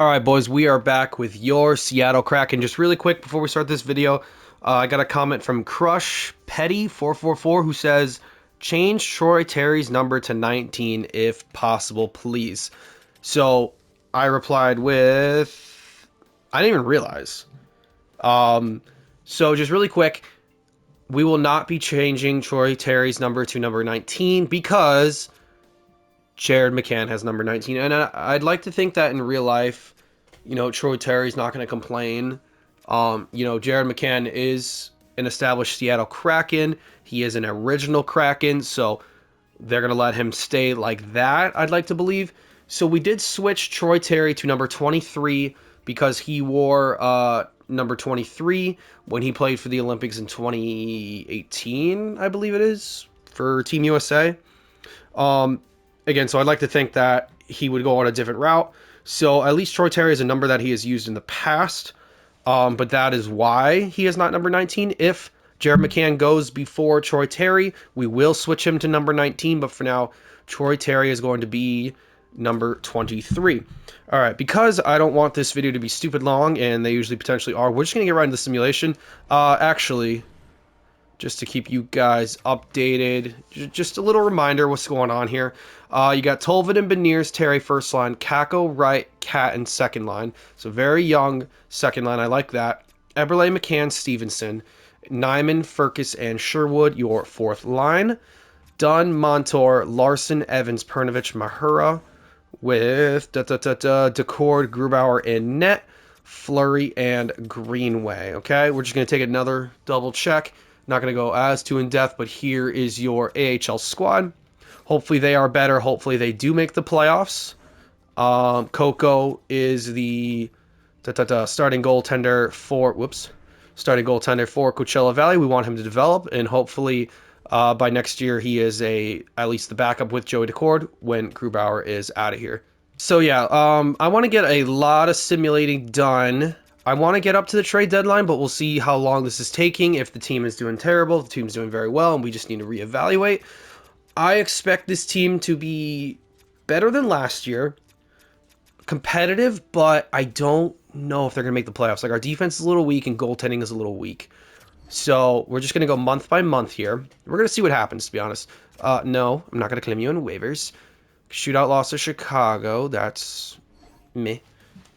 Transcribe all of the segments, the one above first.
All right, boys, we are back with your Seattle Kraken. Just really quick before we start this video, I got a comment from Crush Petty 444 who says, change Troy Terry's number to 19 if possible, please. So I replied with, I didn't even realize. So just really quick, we will not be changing Troy Terry's number to number 19 because Jared McCann has number 19. And I'd like to think that in real life, Troy Terry's not going to complain. Jared McCann is an established Seattle Kraken. He is an original Kraken, so they're going to let him stay like that, I'd like to believe. So we did switch Troy Terry to number 23 because he wore number 23 when he played for the Olympics in 2018, I believe it is, for Team USA. Again, so I'd like to think that he would go on a different route. So at least Troy Terry is a number that he has used in the past. But that is why he is not number 19. If Jared McCann goes before Troy Terry, we will switch him to number 19. But for now, Troy Terry is going to be number 23. All right, because I don't want this video to be stupid long, and they usually potentially are, we're just going to get right into the simulation. Actually, just to keep you guys updated, just a little reminder what's going on here. You got Tolvin and Beniers, Terry first line, Kako, Wright, Cat, and second line. So very young second line. I like that. Eberle, McCann, Stevenson, Nyman, Furcus, and Sherwood, your fourth line. Dunn, Montour, Larson, Evans, Pernovich, Mahura, with Daccord, Grubauer, and net, Fleury, and Greenway. Okay, we're just going to take another double check. Not going to go as too in depth, but here is your AHL squad. Hopefully they are better. Hopefully they do make the playoffs. Coco is the starting goaltender for Coachella Valley. We want him to develop, and hopefully by next year he is at least the backup with Joey Daccord when Grubauer is out of here. So yeah, I want to get a lot of simulating done. I want to get up to the trade deadline, but we'll see how long this is taking. If the team is doing terrible, if the team's doing very well, and we just need to reevaluate. I expect this team to be better than last year, competitive, but I don't know if they're going to make the playoffs. Like, our defense is a little weak and goaltending is a little weak. So we're just going to go month by month here. We're going to see what happens, to be honest. No, I'm not going to claim you in waivers. Shootout loss to Chicago. That's meh.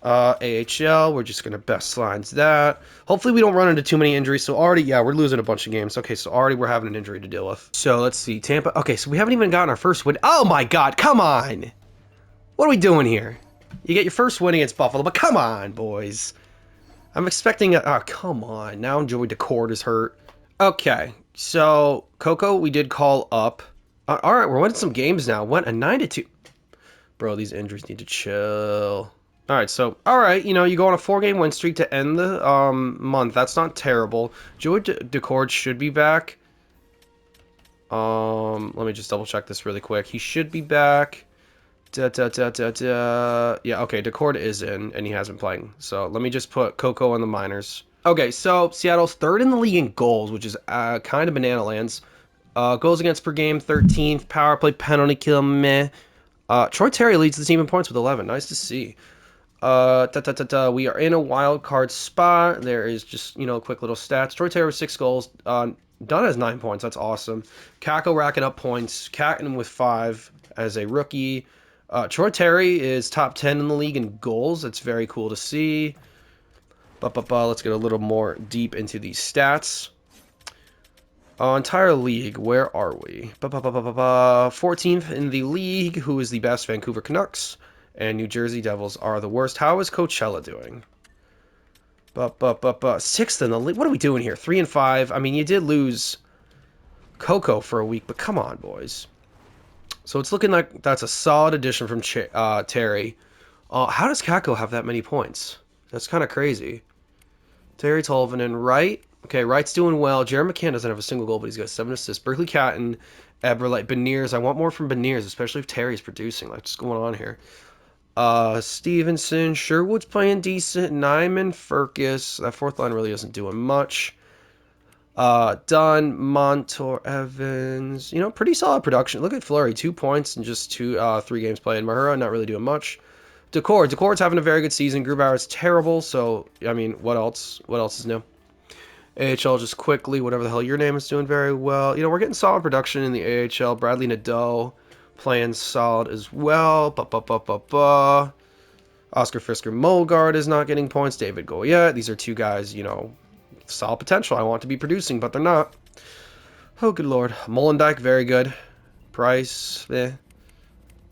AHL, we're just going to best lines that. Hopefully we don't run into too many injuries. So already, yeah, we're losing a bunch of games. Okay, so already we're having an injury to deal with. So let's see, Tampa. Okay, so we haven't even gotten our first win. Oh my God, come on. What are we doing here? You get your first win against Buffalo, but come on, boys. I'm expecting oh, come on. Now Joey Daccord is hurt. Okay, so Coco, we did call up. All right, we're winning some games now. Went a 9-2. Bro, these injuries need to chill. All right, so, you go on a 4-game win streak to end the month. That's not terrible. Joey Daccord should be back. Let me just double check this really quick. He should be back. Yeah, okay, Daccord is in, and he has been playing. So let me just put Coco on the minors. Okay, so Seattle's third in the league in goals, which is kind of banana lands. Goals against per game, 13th. Power play, penalty kill, meh. Troy Terry leads the team in points with 11. Nice to see. We are in a wild card spot. There is just, quick little stats. Troy Terry with 6 goals. Dunn has 9 points. That's awesome. Kako racking up points. Catton with 5 as a rookie. Troy Terry is top 10 in the league in goals. That's very cool to see. Let's get a little more deep into these stats. Entire league, where are we? 14th in the league. Who is the best? Vancouver Canucks. And New Jersey Devils are the worst. How is Coachella doing? 6th in the league. What are we doing here? 3-5. I mean, you did lose Coco for a week, but come on, boys. So it's looking like that's a solid addition from Terry. How does Kako have that many points? That's kind of crazy. Terry, Tolvin, and Wright. Okay, Wright's doing well. Jared McCann doesn't have a single goal, but he's got 7 assists. Berkeley Catton, Eberle, Beniers. I want more from Beniers, especially if Terry's producing. Like, what's going on here? Stevenson, Sherwood's playing decent. Nyman, Furcus. That fourth line really isn't doing much. Dunn, Montour, Evans. Pretty solid production. Look at Fleury, 2 points in just 3 games played. Mahura, not really doing much. Daccord's having a very good season. Grubauer is terrible, so, I mean, what else? What else is new? AHL just quickly, whatever the hell your name is doing very well. You know, we're getting solid production in the AHL. Bradley Nadeau playing solid as well. Oscar Fisker Mogard is not getting points. David Goyette. These are two guys, you know, solid potential. I want to be producing, but they're not. Oh, good lord. Molendyke, very good. Price,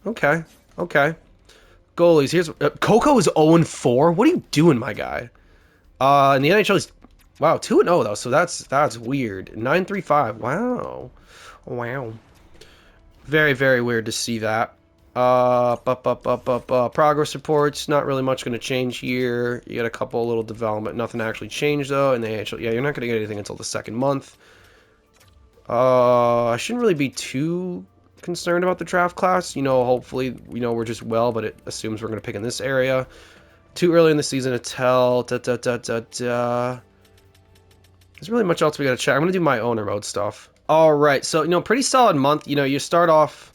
Okay. Goalies, here's... Coco is 0-4? What are you doing, my guy? In the NHL, he's... Wow, 2-0, though, so that's weird. 9-3-5, wow. Very, very weird to see that. Progress reports, not really much going to change here. You got a couple little development, nothing actually changed, though. In the AHL, yeah, you're not going to get anything until the second month. I shouldn't really be too concerned about the draft class. You know, hopefully, you know, we're just well, but it assumes we're going to pick in this area. Too early in the season to tell. There's really much else we got to check. I'm going to do my owner mode stuff. All right, so, you know, pretty solid month. You know, you start off,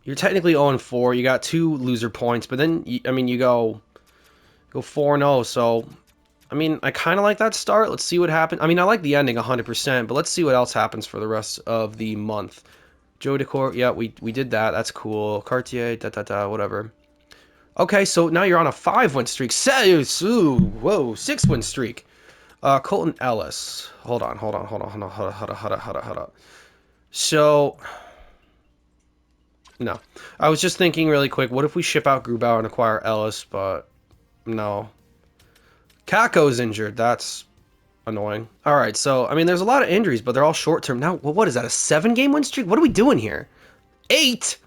you're technically 0-4. You got 2 loser points, but then, I mean, you go 4-0, so... I mean, I kind of like that start. Let's see what happens. I mean, I like the ending 100%, but let's see what else happens for the rest of the month. Joe Daccord, yeah, we did that. That's cool. Cartier, whatever. Okay, so now you're on a 5-win streak. 6-win streak. Colton Ellis. Hold on. So, no. I was just thinking really quick, what if we ship out Grubauer and acquire Ellis, but no. Kakko's injured. That's annoying. All right, so, I mean, there's a lot of injuries, but they're all short-term. Now, well, what is that, a 7-game win streak? What are we doing here? 8?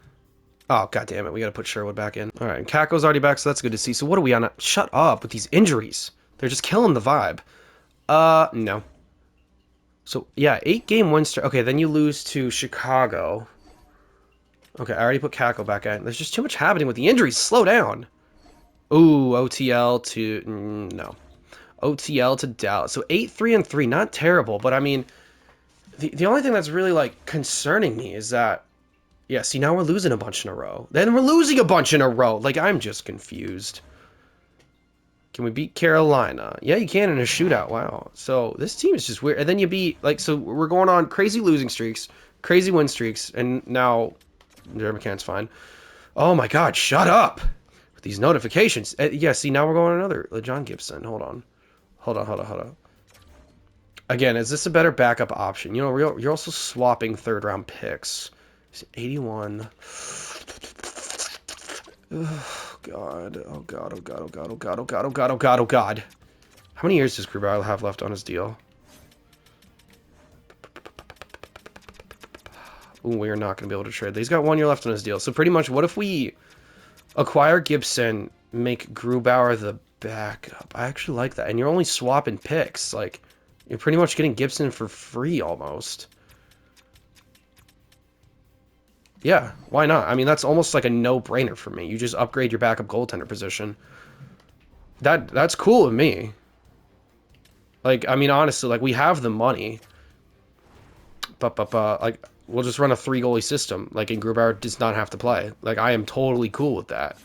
Oh, god damn it. We got to put Sherwood back in. All right, and Kakko's already back, so that's good to see. So what are we on? Shut up with these injuries. They're just killing the vibe. No. So, yeah, 8-game win streak. Okay, then you lose to Chicago. Okay, I already put Kakko back in. There's just too much happening with the injuries. Slow down. Ooh, OTL to... no. OTL to Dallas. So 8-3-3, not terrible, but I mean, the only thing that's really, like, concerning me is that, yeah, see, now we're losing a bunch in a row. Then we're losing a bunch in a row. Like, I'm just confused. Can we beat Carolina? Yeah, you can in a shootout. Wow. So this team is just weird. And then you beat, like, so we're going on crazy losing streaks, crazy win streaks, and now Jared McCann's fine. Oh my god, shut up with these notifications. Yeah, see, now we're going on another. John Gibson, hold on. Again, is this a better backup option? You know, you're also swapping third-round picks. 81. Oh, God. Oh, God. How many years does Grubauer have left on his deal? Ooh, we are not going to be able to trade. He's got 1 year left on his deal. So pretty much, what if we acquire Gibson, make Grubauer the backup? I actually like that. And you're only swapping picks. Like, you're pretty much getting Gibson for free almost. Yeah, why not? I mean, that's almost like a no-brainer for me. You just upgrade your backup goaltender position. That's cool with me. Like, I mean, honestly, like, we have the money. But like, we'll just run a 3-goalie system. Like, and Grubauer does not have to play. Like, I am totally cool with that.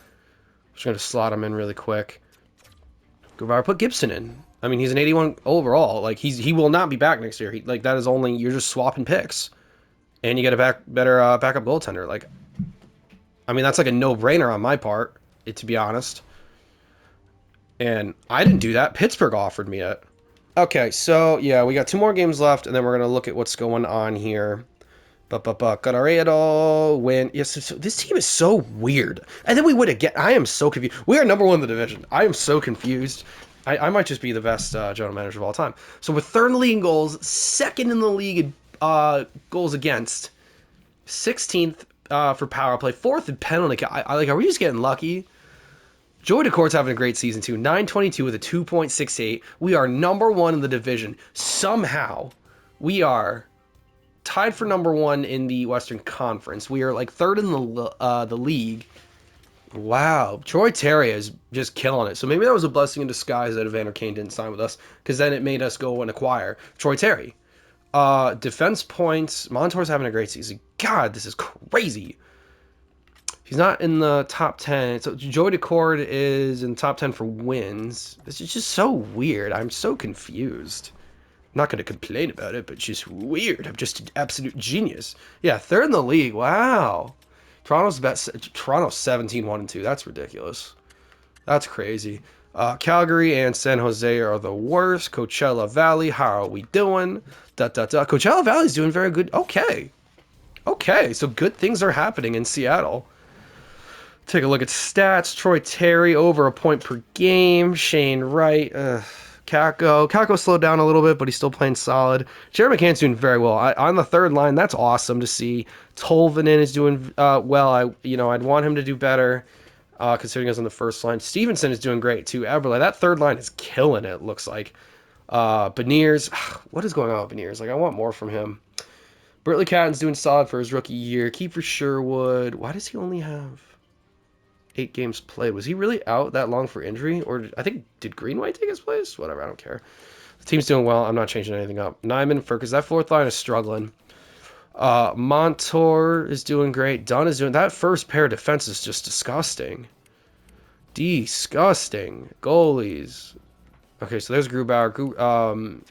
Just going to slot him in really quick. Grubauer, put Gibson in. I mean, he's an 81 overall. Like, he will not be back next year. Like, that is only, you're just swapping picks. And you get a better backup goaltender. Like, I mean, that's like a no-brainer on my part, to be honest. And I didn't do that. Pittsburgh offered me it. Okay, so, yeah, we got 2 more games left, and then we're going to look at what's going on here. Colorado win. Yes, so this team is so weird. And then we win again. I am so confused. We are number 1 in the division. I am so confused. I might just be the best general manager of all time. So we're 3rd in the league in goals, 2nd in the league in goals against, 16th for power play, 4th in penalty. Like, are we just getting lucky? Joey Daccord's having a great season too. 922 with a 2.68. We are number 1 in the division. Somehow, we are tied for number 1 in the Western Conference. We are like 3rd in the league. Wow, Troy Terry is just killing it. So maybe that was a blessing in disguise that Evander Kane didn't sign with us, because then it made us go and acquire Troy Terry. Defense points. Montour's having a great season. God, this is crazy. He's not in the top 10. So Joey Daccord is in the top 10 for wins. This is just so weird. I'm so confused. I'm not going to complain about it, but it's just weird. I'm just an absolute genius. Yeah, third in the league. Wow. Toronto's 17, 1 and 2. That's ridiculous. That's crazy. Calgary and San Jose are the worst. Coachella Valley, how are we doing? Coachella Valley's doing very good. Okay. Okay, so good things are happening in Seattle. Take a look at stats. Troy Terry over a point per game. Shane Wright. Kako slowed down a little bit, but he's still playing solid. Jared McCann's doing very well. On the third line, that's awesome to see. Tolvanen is doing well. I'd want him to do better, considering he's on the first line. Stevenson is doing great too. Eberle, that third line is killing it. Looks like. Beniers, what is going on with Beniers? Like, I want more from him. Britley Catton's doing solid for his rookie year. Kiefer Sherwood. Why does he only have 8 games played? Was he really out that long for injury? Or did Greenway take his place? Whatever, I don't care. The team's doing well. I'm not changing anything up. Nyman, because that fourth line is struggling. Montour is doing great. Dunn is doing... That first pair of defense is just disgusting. Disgusting. Goalies. Okay, so there's Grubauer.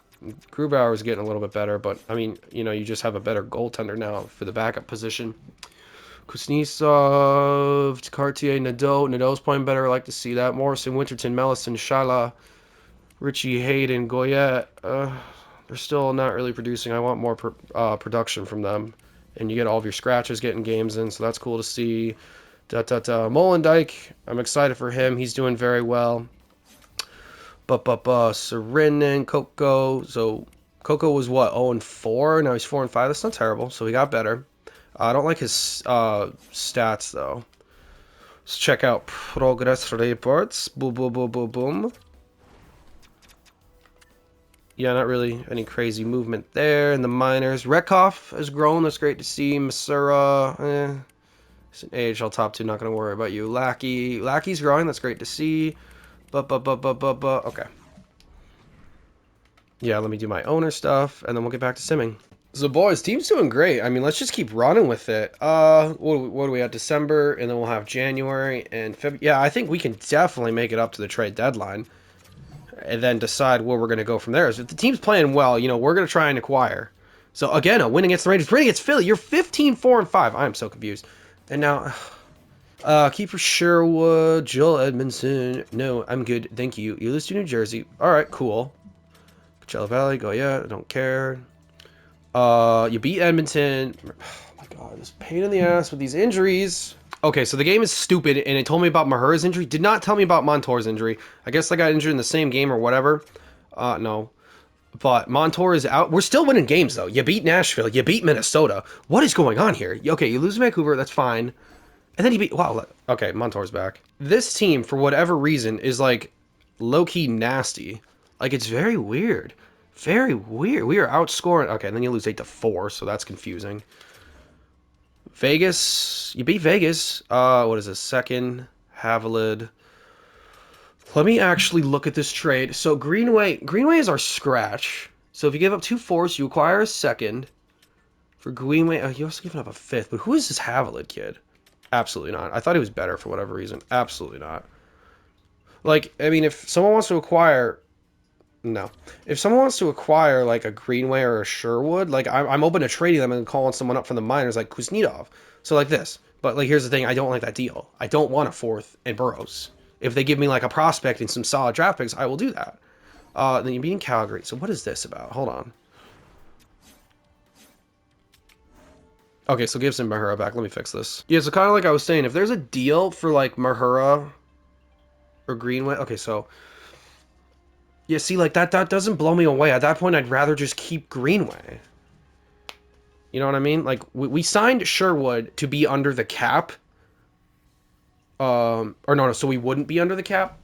Grubauer is getting a little bit better, but, I mean, you just have a better goaltender now for the backup position. Kuznetsov, Cartier, Nadeau's playing better. I like to see that. Morrison, Winterton, Mellison, Shala, Richie, Hayden, Goyette. They're still not really producing. I want more production from them. And you get all of your scratches getting games in, so that's cool to see. Molendijk, I'm excited for him. He's doing very well. Serinin, Coco. So Coco was what, 0-4? Now he's 4-5. That's not terrible. So he got better. I don't like his stats, though. Let's check out progress reports. Boom, boom, boom, boom, boom. Yeah, not really any crazy movement there. In the minors, Rekhoff has grown. That's great to see. Masura, it's an AHL top 2. Not going to worry about you. Lackey's growing. That's great to see. Okay. Yeah, let me do my owner stuff, and then we'll get back to simming. So, boys, team's doing great. I mean, let's just keep running with it. What do we have? December, and then we'll have January and February. Yeah, I think we can definitely make it up to the trade deadline, and then decide where we're going to go from there. If the team's playing well, we're going to try and acquire. So, again, a win against the Rangers. Win against Philly. You're 15-4-5. I am so confused. And now, Kiefer Sherwood, Joel Edmondson. No, I'm good. Thank you. You lose to New Jersey. All right, cool. Coachella Valley. Go, yeah. I don't care. You beat Edmonton. Oh my god, this pain in the ass with these injuries. Okay, so the game is stupid, and it told me about Mahura's injury. Did not tell me about Montour's injury. I guess I got injured in the same game or whatever. No. But Montour is out. We're still winning games, though. You beat Nashville. You beat Minnesota. What is going on here? Okay, you lose Vancouver. That's fine. And then you beat... Wow. Okay, Montour's back. This team, for whatever reason, is, like, low-key nasty. Like, it's very weird. Very weird. We are outscoring. Okay, and then you lose 8-4, so that's confusing. Vegas. You beat Vegas. What is this? Second. Havilland. Let me actually look at this trade. So Greenway is our scratch. So if you give up 2 fourths, you acquire a second. For Greenway, you're also giving up a 5th. But who is this Havilland kid? Absolutely not. I thought he was better for whatever reason. Absolutely not. Like, I mean, if someone wants to acquire... No. If someone wants to acquire, like, a Greenway or a Sherwood, like, I'm open to trading them and calling someone up from the minors, like Kuznetsov. So, like this. But, like, here's the thing. I don't like that deal. I don't want a 4th and Burrows. If they give me, like, a prospect and some solid draft picks, I will do that. Then you're beating Calgary. So what is this about? Hold on. Okay, so give some Mahura back. Let me fix this. Yeah, so kind of like I was saying, if there's a deal for, like, Mahura or Greenway... Okay, so... Yeah, see, like, that doesn't blow me away. At that point, I'd rather just keep Greenway. You know what I mean? Like, we signed Sherwood to be under the cap. Or no, so we wouldn't be under the cap.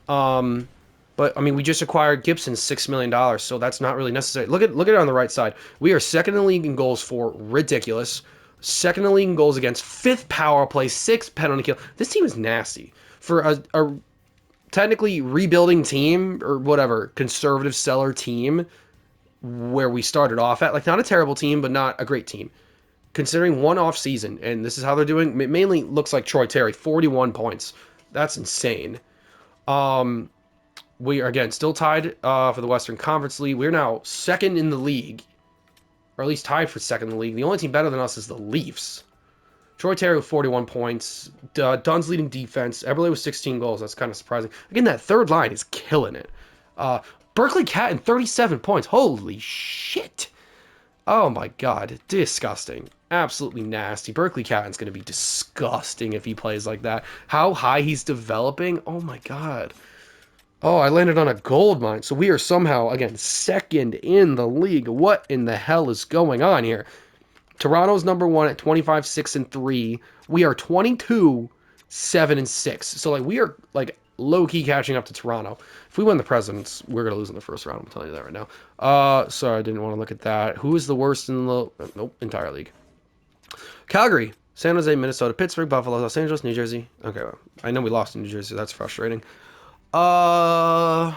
But, I mean, we just acquired Gibson $6 million, so that's not really necessary. Look at it on the right side. We are second in the league in goals for. Ridiculous. Second in the league in goals against. 5th power play. 6th penalty kill. This team is nasty. For a technically rebuilding team, or whatever, conservative seller team, where we started off at. Like, not a terrible team, but not a great team. considering one off season, and this is how they're doing. It mainly looks like Troy Terry, 41 points. That's insane. We are, again, still tied for the Western Conference League. We're now second in the league, or at least tied for second in the league. The only team better than us is the Leafs. Troy Terry with 41 points. Dunn's leading defense. Eberle with 16 goals. That's kind of surprising. Again, that third line is killing it. Berkeley Catton, 37 points. Holy shit. Oh my god. Disgusting. Absolutely nasty. Berkeley Catton's going to be disgusting if he plays like that. How high he's developing. Oh my god. Oh, I landed on a gold mine. So we are somehow, again, second in the league. What in the hell is going on here? Toronto's number 1 at 25-6-3. We are 22-7-6. So, like, we are, like, low-key catching up to Toronto. If we win the Presidents, we're going to lose in the first round. I'm telling you that right now. Sorry, I didn't want to look at that. Who is the worst in the... Nope, entire league. Calgary, San Jose, Minnesota, Pittsburgh, Buffalo, Los Angeles, New Jersey. Okay, well, I know we lost in New Jersey. That's frustrating. Coachella's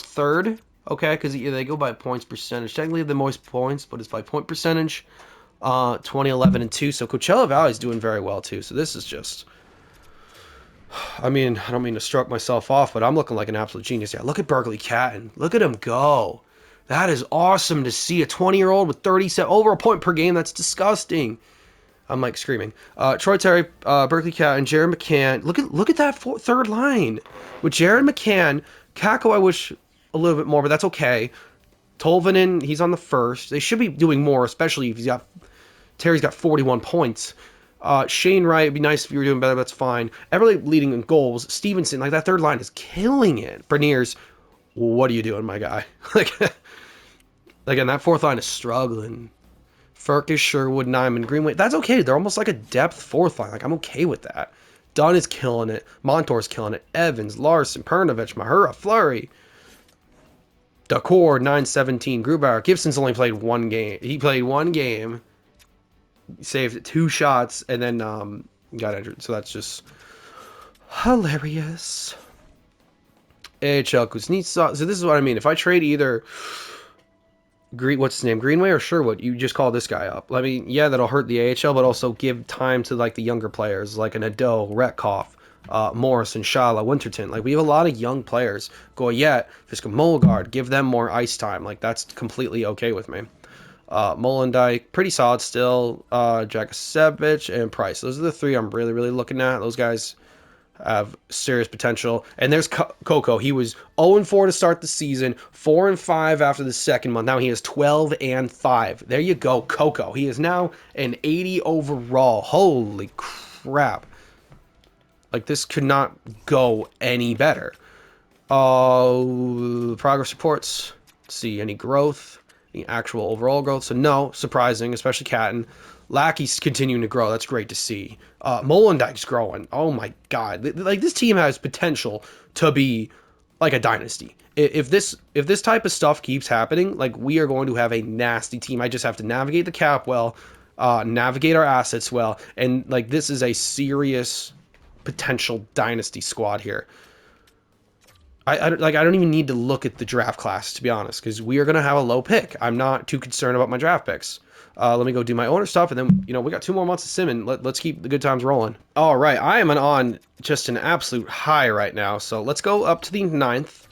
third. Okay, because they go by points percentage. Technically, the most points, but it's by point percentage. 2011 and 2. So Coachella Valley is doing very well too. So this is just. I mean, I don't mean to stroke myself off, but I'm looking like an absolute genius. Yeah, look at Berkeley Catton. Look at him go. That is awesome to see a 20-year-old with 37 over a point per game. That's disgusting. I'm like screaming. Troy Terry, Berkeley Catton, Jared McCann. Look at that third line with Jared McCann. Kako, I wish a little bit more, but that's okay. Tolvanen, he's on the first. They should be doing more, especially if Terry's got 41 points. Shane Wright, it'd be nice if you were doing better, but that's fine. Eberle leading in goals. Stevenson, like that third line is killing it. Berniers, what are you doing, my guy? Again, that fourth line is struggling. Ferkus, Sherwood, Nyman, Greenway. That's okay. They're almost like a depth fourth line. Like, I'm okay with that. Dunn is killing it. Montour's killing it. Evans, Larson, Pernovich, Mahura, Fleury. Daccord, 9-17. Grubauer. Gibson's only played one game. He played one game. Saved 2 shots, and then got injured. So that's just hilarious. AHL Kuznetsov. So this is what I mean. If I trade either... what's his name? Greenway or Sherwood? You just call this guy up. I mean, yeah, that'll hurt the AHL, but also give time to like the younger players, like an Ado, Retkoff, Morrison, Shala, Winterton. Like we have a lot of young players. Goyette, Fiska Molgard, give them more ice time. Like that's completely okay with me. Molendijk, pretty solid still. Jakasevich and Price. Those are the 3 I'm really, really looking at. Those guys have serious potential. And there's Coco. He was 0-4 to start the season, 4-5 after the second month. Now he is 12-5. There you go, Coco. He is now an 80 overall. Holy crap. Like, this could not go any better. Progress reports. Let's see, any growth? Any actual overall growth? So no, surprising, especially Catton. Lackey's continuing to grow. That's great to see. Molendijk's growing. Oh my god. Like this team has potential to be like a dynasty. If this type of stuff keeps happening, like we are going to have a nasty team. I just have to navigate the cap well, navigate our assets well, and like this is a serious potential dynasty squad here. I don't even need to look at the draft class, to be honest, because we are going to have a low pick. I'm not too concerned about my draft picks. Let me go do my owner stuff, and then, you know, we got 2 more months of Simmon. Let's keep the good times rolling. All right, I am on just an absolute high right now, so let's go up to the 9th.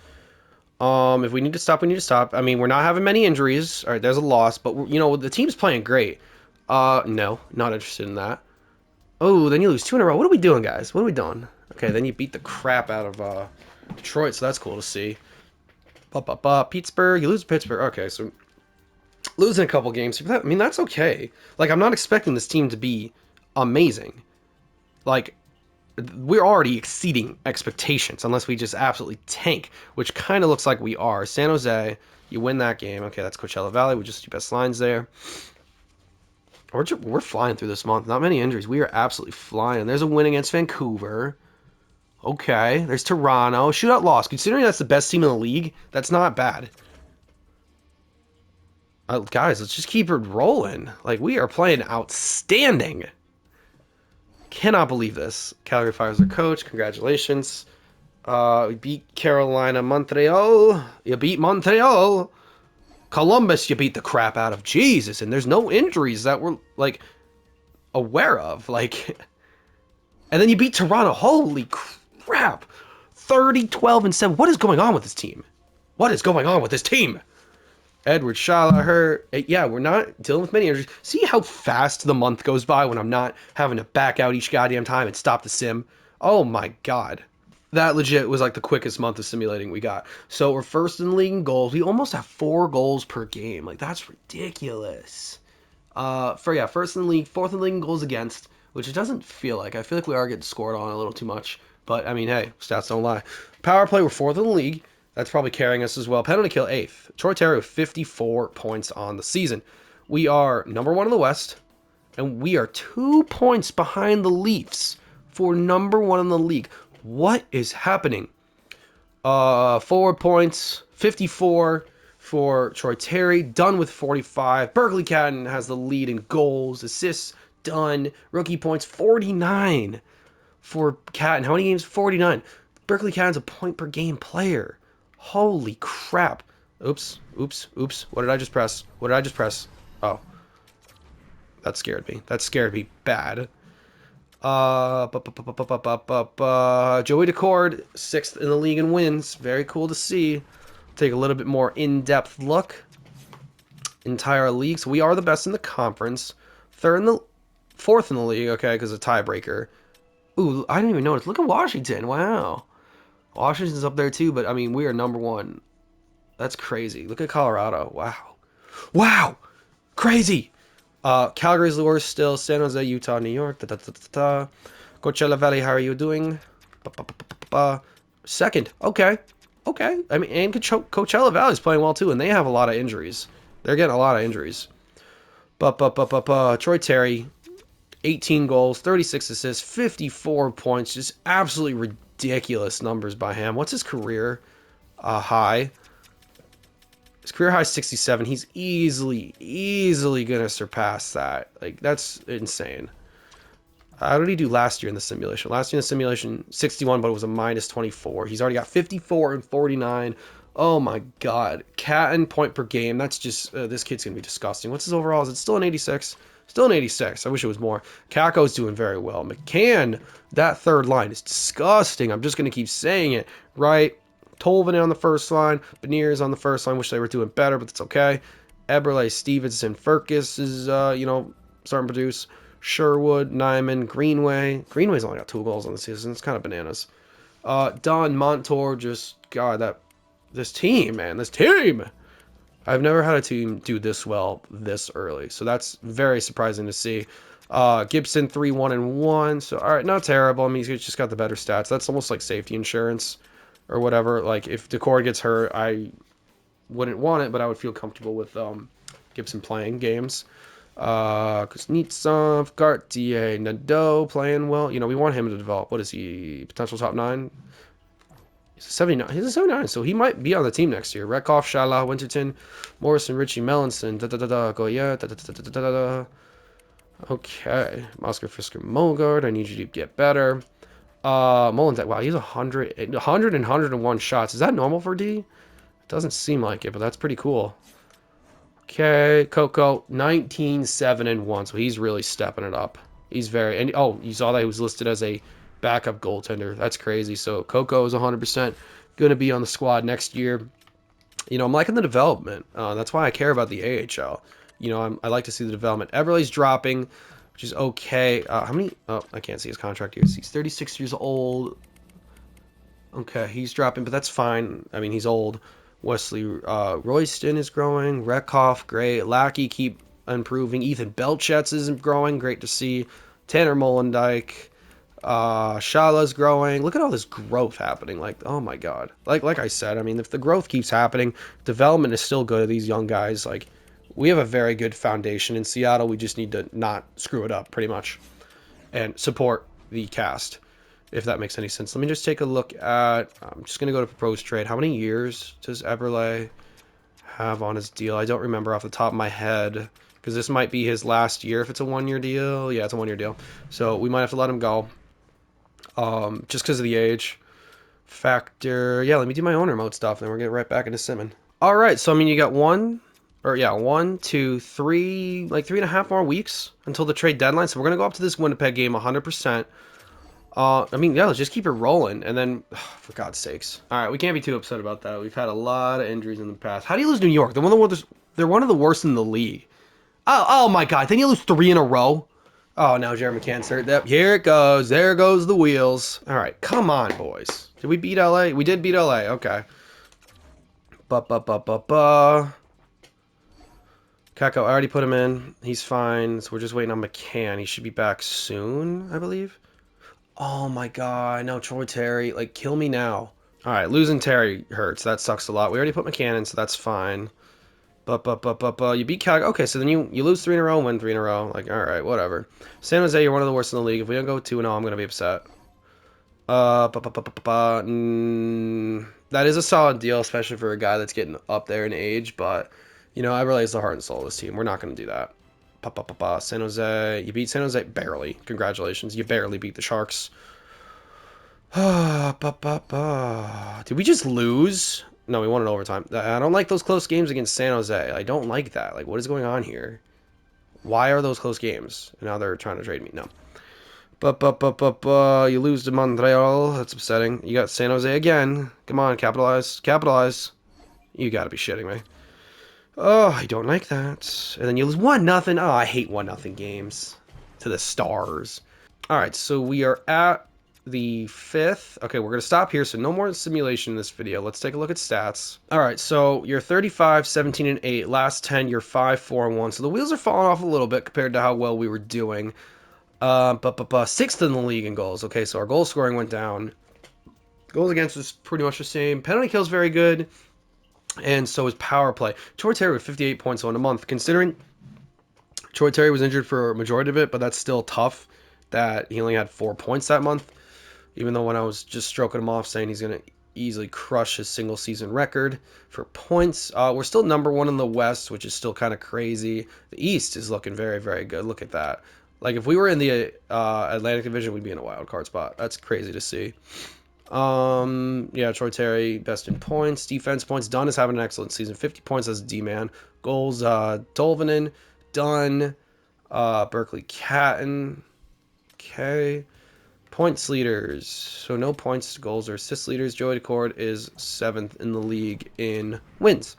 If we need to stop, we need to stop. I mean, we're not having many injuries. All right, there's a loss, but, you know, the team's playing great. No, not interested in that. Oh, then you lose 2 in a row. What are we doing, guys? What are we doing? Okay, then you beat the crap out of Detroit, so that's cool to see. Pittsburgh, you lose to Pittsburgh. Okay, so losing a couple games. I mean, that's okay. Like, I'm not expecting this team to be amazing. Like, we're already exceeding expectations, unless we just absolutely tank, which kind of looks like we are. San Jose, you win that game. Okay, that's Coachella Valley. We just do best lines there. We're flying through this month. Not many injuries. We are absolutely flying. There's a win against Vancouver. Okay, there's Toronto. Shootout loss. Considering that's the best team in the league, that's not bad. Guys, let's just keep it rolling. Like, we are playing outstanding. Cannot believe this. Calgary fires their coach. Congratulations. We beat Carolina, Montreal. You beat Montreal. Columbus, you beat the crap out of. Jesus, and there's no injuries that we're, like, aware of. Like, and then you beat Toronto. Holy crap. 30-12-7. What is going on with this team? What is going on with this team? Edward Shala hurt. Yeah, we're not dealing with many injuries. See how fast the month goes by when I'm not having to back out each goddamn time and stop the sim? Oh my god. That legit was like the quickest month of simulating we got. So we're first in the league in goals. We almost have 4 goals per game. Like, that's ridiculous. First in the league, fourth in the league in goals against, which it doesn't feel like. I feel like we are getting scored on a little too much. But, I mean, hey, stats don't lie. Power play, we're fourth in the league. That's probably carrying us as well. Penalty kill, 8th. Troy Terry with 54 points on the season. We are number 1 in the West, and we are 2 points behind the Leafs for number 1 in the league. What is happening? 4 points, 54 for Troy Terry, done with 45. Berkeley Catton has the lead in goals, assists, done. Rookie points, 49 for Catton. How many games? 49. Berkeley Catton's a point per game player. Holy crap. Oops. What did I just press? Oh. That scared me. Bad. Joey Daccord, 6th in the league in wins. Very cool to see. Take a little bit more in-depth look. Entire league. So we are the best in the conference. 4th in the league, okay, because of tiebreaker. Ooh, I didn't even notice. Look at Washington. Wow. Washington's up there too, but I mean, we are number 1. That's crazy. Look at Colorado. Wow. Crazy. Calgary's the worst still. San Jose, Utah, New York. Coachella Valley, how are you doing? 2nd. Okay. I mean, and Coachella Valley's playing well too, and they have a lot of injuries. They're getting a lot of injuries. Troy Terry, 18 goals, 36 assists, 54 points. Just absolutely ridiculous numbers by him. What's his career high? His career high is 67. He's easily gonna surpass that. Like, that's insane. How did he do last year in the simulation? Last year in the simulation, 61, but it was a minus 24. He's already got 54 and 49. Oh my god. Catton point per game. That's just, this kid's gonna be disgusting. What's his overall? Is it still an 86? Still an 86. I wish it was more. Kako's doing very well. McCann, that third line is disgusting. I'm just going to keep saying it, right? Tolvanen on the first line. Beniers on the first line. Wish they were doing better, but that's okay. Eberle, Stevenson, Furcus is, starting to produce. Sherwood, Nyman, Greenway. Greenway's only got 2 goals on the season. It's kind of bananas. Don, Montour, just, God, this team, man. This team! I've never had a team do this well this early, so that's very surprising to see. Gibson 3-1-1, so all right, not terrible. I mean, he's just got the better stats. That's almost like safety insurance or whatever. Like, if Daccord gets hurt, I wouldn't want it, but I would feel comfortable with Gibson playing games. Kuznetsov, Cartier, Nadeau playing well. You know, we want him to develop. What is he? Potential top 9? He's a 79. He's a 79, so he might be on the team next year. Rekoff, Shala, Winterton, Morrison, Richie, Melanson, Goya, Okay. Oscar Fisker, Mogard, I need you to get better. Mullins, wow, he's 100 and 101 shots. Is that normal for D? It doesn't seem like it, but that's pretty cool. Okay, Coco, 19, 7, and 1, so he's really stepping it up. He's very, and oh, you saw that he was listed as a backup goaltender. That's crazy. So Coco is 100% going to be on the squad next year. You know, I'm liking the development. That's why I care about the AHL. You know, I like to see the development. Eberle's dropping, which is okay. How many? Oh, I can't see his contract years. He's 36 years old. Okay, he's dropping, but that's fine. I mean, he's old. Wesley Royston is growing. Rekoff, great. Lackey, keep improving. Ethan Belchetz is growing. Great to see. Tanner Molendyke. Shala's growing. Look at all this growth happening. Like, oh my god. Like I said, I mean, if the growth keeps happening, development is still good of these young guys. Like, we have a very good foundation in Seattle. We just need to not screw it up, pretty much, and support the cast, if that makes any sense. Let me just take a look at, I'm just going to go to proposed trade. How many years does Eberle have on his deal? I don't remember off the top of my head, because this might be his last year if it's a 1-year deal. Yeah, it's a 1-year deal. So we might have to let him go. Just because of the age factor. Yeah, let me do my owner mode stuff, and we're getting right back into simming. All right, so I mean, you got 1, or yeah, 1, 2, 3, like 3.5 more weeks until the trade deadline. So we're gonna go up to this Winnipeg game 100%. I mean, yeah, let's just keep it rolling, and then, for God's sakes, all right, we can't be too upset about that. We've had a lot of injuries in the past. How do you lose New York? They're one of the worst in the league. Oh my God! Then you lose 3 in a row. Oh, now Jared McCann started that. Here it goes. There goes the wheels. All right, come on, boys. Did we beat LA? We did beat LA. Okay. Ba. Kako, I already put him in. He's fine. So we're just waiting on McCann. He should be back soon, I believe. Oh my God! No, Troy Terry. Like, kill me now. All right, losing Terry hurts. That sucks a lot. We already put McCann in, so that's fine. You beat Calgary. Okay, so then you lose 3 in a row and win 3 in a row. Like, all right, whatever. San Jose, you're one of the worst in the league. If we don't go 2-0, I'm going to be upset. That is a solid deal, especially for a guy that's getting up there in age. But, you know, Eberle is the heart and soul of this team. We're not going to do that. San Jose. You beat San Jose barely. Congratulations. You barely beat the Sharks. Did we just lose? No, we won in overtime. I don't like those close games against San Jose. I don't like that. Like, what is going on here? Why are those close games? And now they're trying to trade me. No. You lose to Montreal. That's upsetting. You got San Jose again. Come on, capitalize. Capitalize. You gotta be shitting me. Oh, I don't like that. And then you lose 1-0. Oh, I hate 1-0 games. To the Stars. Alright, so we are at the 5th. Okay, we're going to stop here, so no more simulation in this video. Let's take a look at stats. All right, so you're 35, 17, and 8. Last 10, you're 5, 4, and 1. So the wheels are falling off a little bit compared to how well we were doing. 6th in the league in goals. Okay, so our goal scoring went down. Goals against is pretty much the same. Penalty kill is very good, and so is power play. Troy Terry with 58 points on a month. Considering Troy Terry was injured for a majority of it, but that's still tough that he only had 4 points that month. Even though when I was just stroking him off saying he's going to easily crush his single season record for points. We're still number 1 in the West, which is still kind of crazy. The East is looking very, very good. Look at that. Like, if we were in the Atlantic Division, we'd be in a wild card spot. That's crazy to see. Yeah, Troy Terry, best in points. Defense points. Dunn is having an excellent season. 50 points as a D-man. Goals, Tolvanen, Dunn, Berkeley Catton. Okay. Points leaders. So no points, goals, or assist leaders. Joey Daccord is 7th in the league in wins.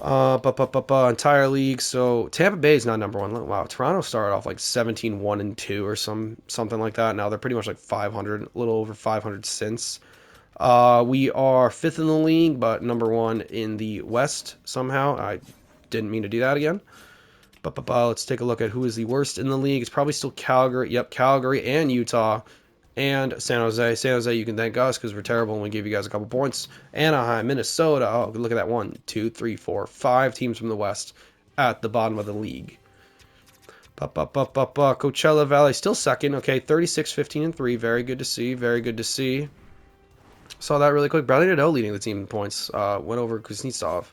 Entire league. So Tampa Bay is not number 1. Wow, Toronto started off like 17-1-2 or something like that. Now they're pretty much like 500, a little over 500 since. We are 5th in the league, but number 1 in the West somehow. I didn't mean to do that again. Let's take a look at who is the worst in the league. It's probably still Calgary. Yep, Calgary and Utah and San Jose. San Jose, you can thank us because we're terrible and we gave you guys a couple points. Anaheim, Minnesota. Oh, look at that. 1, 2, 3, 4, 5 teams from the West at the bottom of the league. Coachella Valley, still 2nd. Okay, 36, 15, and 3. Very good to see. Very good to see. Saw that really quick. Bradley Nadeau leading the team in points. Went over Kuznetsov.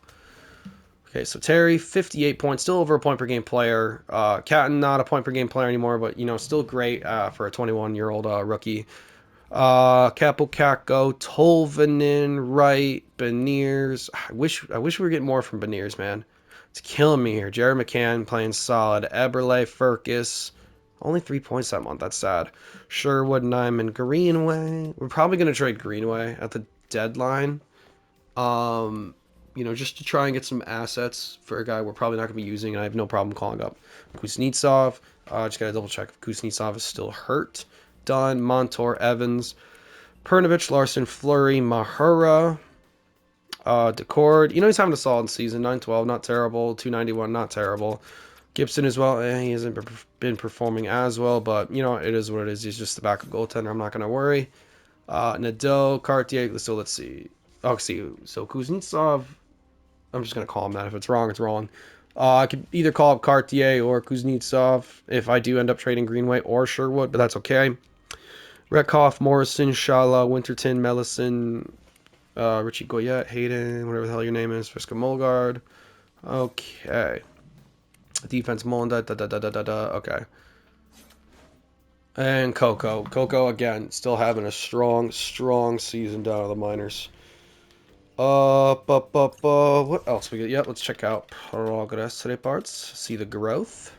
Okay, so Terry, 58 points, still over a point per game player. Catton, not a point per game player anymore, but, you know, still great for a 21-year-old rookie. Capo Kako, Tolvanen, Wright, Beniers. I wish we were getting more from Beniers, man. It's killing me here. Jared McCann playing solid. Eberle, Furcus. Only 3 points that month. That's sad. Sherwood, Nyman, Greenway. We're probably going to trade Greenway at the deadline. You know, just to try and get some assets for a guy we're probably not going to be using, and I have no problem calling up Kuznetsov. Just got to double check if Kuznetsov is still hurt. Dunn, Montour, Evans, Pernovich, Larson, Fleury, Mahura, Daccord. You know, he's having a solid season. 912, not terrible. 291, not terrible. Gibson as well. He hasn't been performing as well, but, you know, it is what it is. He's just the backup goaltender. I'm not going to worry. Nadeau, Cartier. So let's see. Oh, see. So Kuznetsov. I'm just going to call him that. If it's wrong, it's wrong. I could either call up Cartier or Kuznetsov if I do end up trading Greenway or Sherwood, but that's okay. Rekoff, Morrison, Shala, Winterton, Mellison, Richie Goyette, Hayden, whatever the hell your name is, Friska Molgard. Okay. Defense, Molanda, okay. And Coco. Coco, again, still having a strong season down at the minors. What else we get? Yep, let's check out progress reports. See the growth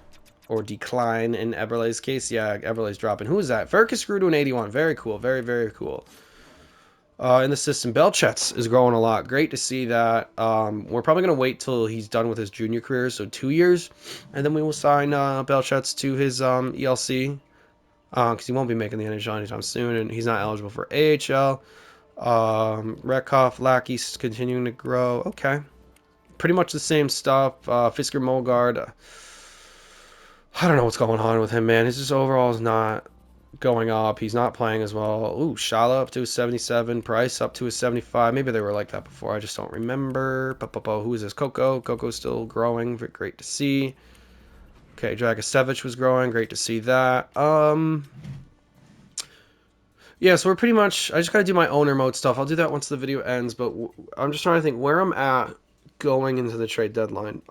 or decline in Eberle's case. Yeah, Eberle's dropping. Who is that? Verkus grew to an 81. Very cool. Very, very cool. In the system, Belchet's is growing a lot. Great to see that. We're probably going to wait till he's done with his junior career, so 2 years, and then we will sign Belchet's to his ELC because he won't be making the NHL anytime soon, and he's not eligible for AHL. Rekoff, Lackey's continuing to grow. Okay. Pretty much the same stuff. Fisker Molgard. I don't know what's going on with him, man. His just overall is not going up. He's not playing as well. Ooh, Shala up to a 77. Price up to a 75. Maybe they were like that before. I just don't remember. Who is this? Coco. Coco's still growing. Great to see. Okay, Dragasevich was growing. Great to see that. Yeah, so we're pretty much... I just got to do my owner mode stuff. I'll do that once the video ends, but I'm just trying to think where I'm at going into the trade deadline.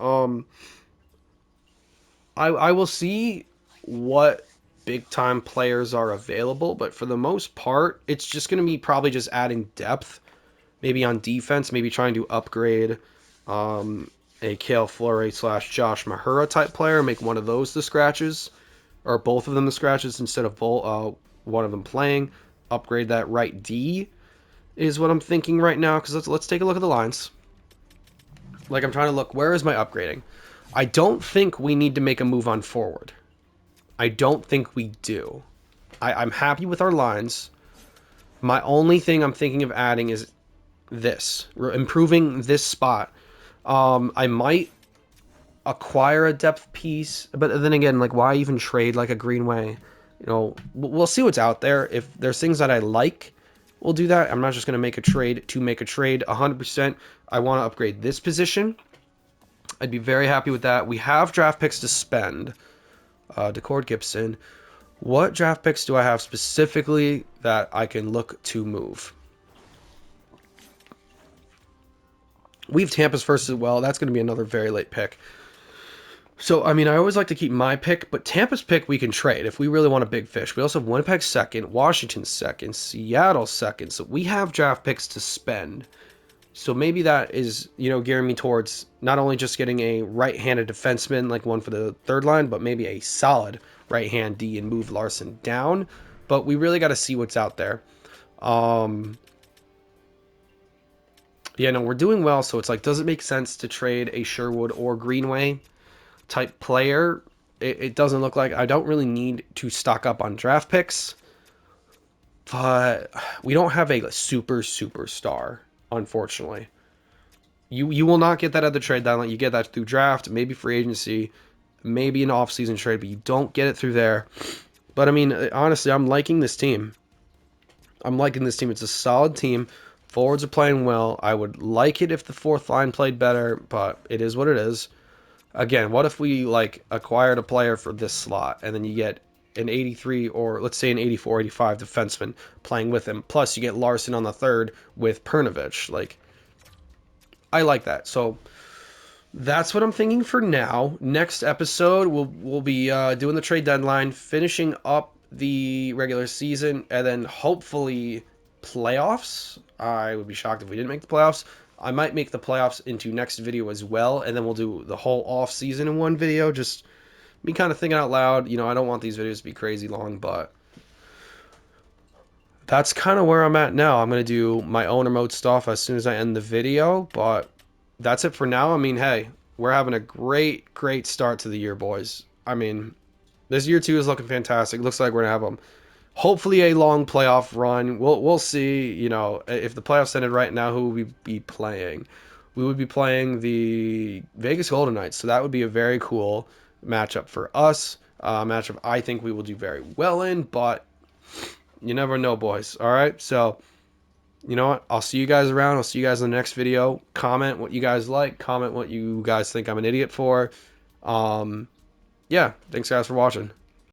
I will see what big-time players are available, but for the most part, it's just going to be probably just adding depth. Maybe on defense, maybe trying to upgrade a Cale Fleury / Josh Mahura type player, make one of those the scratches, or both of them the scratches instead of one of them playing. Upgrade that right D is what I'm thinking right now, because let's take a look at the lines. Like, I'm trying to look, where is my upgrading? I don't think we need to make a move on forward. I don't think we do. I'm happy with our lines. My only thing I'm thinking of adding is this. We're improving this spot. I might acquire a depth piece, but then again, like, why even trade like a Greenway? You know, we'll see what's out there. If there's things that I like, we'll do that. I'm not just going to make a trade to make a trade. 100%. I want to upgrade this position. I'd be very happy with that. We have draft picks to spend. Daccord Gibson. What draft picks do I have specifically that I can look to move? We have Tampa's first as well. That's going to be another very late pick. So, I mean, I always like to keep my pick, but Tampa's pick we can trade if we really want a big fish. We also have Winnipeg second, Washington second, Seattle second. So we have draft picks to spend. So maybe that is, gearing me towards not only just getting a right-handed defenseman, like one for the third line, but maybe a solid right-hand D and move Larson down. But we really got to see what's out there. Yeah, no, we're doing well. So it's like, does it make sense to trade a Sherwood or Greenway type player? It doesn't look like. I don't really need to stock up on draft picks, but we don't have a superstar, unfortunately. You will not get that at the trade deadline. You get that through draft, maybe free agency, maybe an off-season trade, but you don't get it through there. But I mean, honestly, I'm liking this team. It's a solid team. Forwards are playing well. I would like it if the fourth line played better, but it is what it is. Again, what if we acquired a player for this slot and then you get an 83 or let's say an 84, 85 defenseman playing with him. Plus you get Larson on the third with Pernovich. I like that. So that's what I'm thinking for now. Next episode, we'll be doing the trade deadline, finishing up the regular season, and then hopefully playoffs. I would be shocked if we didn't make the playoffs. I might make the playoffs into next video as well, and then we'll do the whole off season in one video. Just me kind of thinking out loud. I don't want these videos to be crazy long, but that's kind of where I'm at now. I'm going to do my owner mode stuff as soon as I end the video, but that's it for now. I mean, hey, we're having a great start to the year, boys. I mean, this year 2 is looking fantastic. Looks like we're going to have hopefully a long playoff run. We'll see. If the playoffs ended right now, who would we be playing? We would be playing the Vegas Golden Knights, so that would be a very cool matchup for us. Matchup I think we will do very well in, but you never know, boys. All right, so you know what? I'll see you guys around. I'll see you guys in the next video. Comment what you guys like. Comment what you guys think I'm an idiot for. Yeah, thanks guys for watching.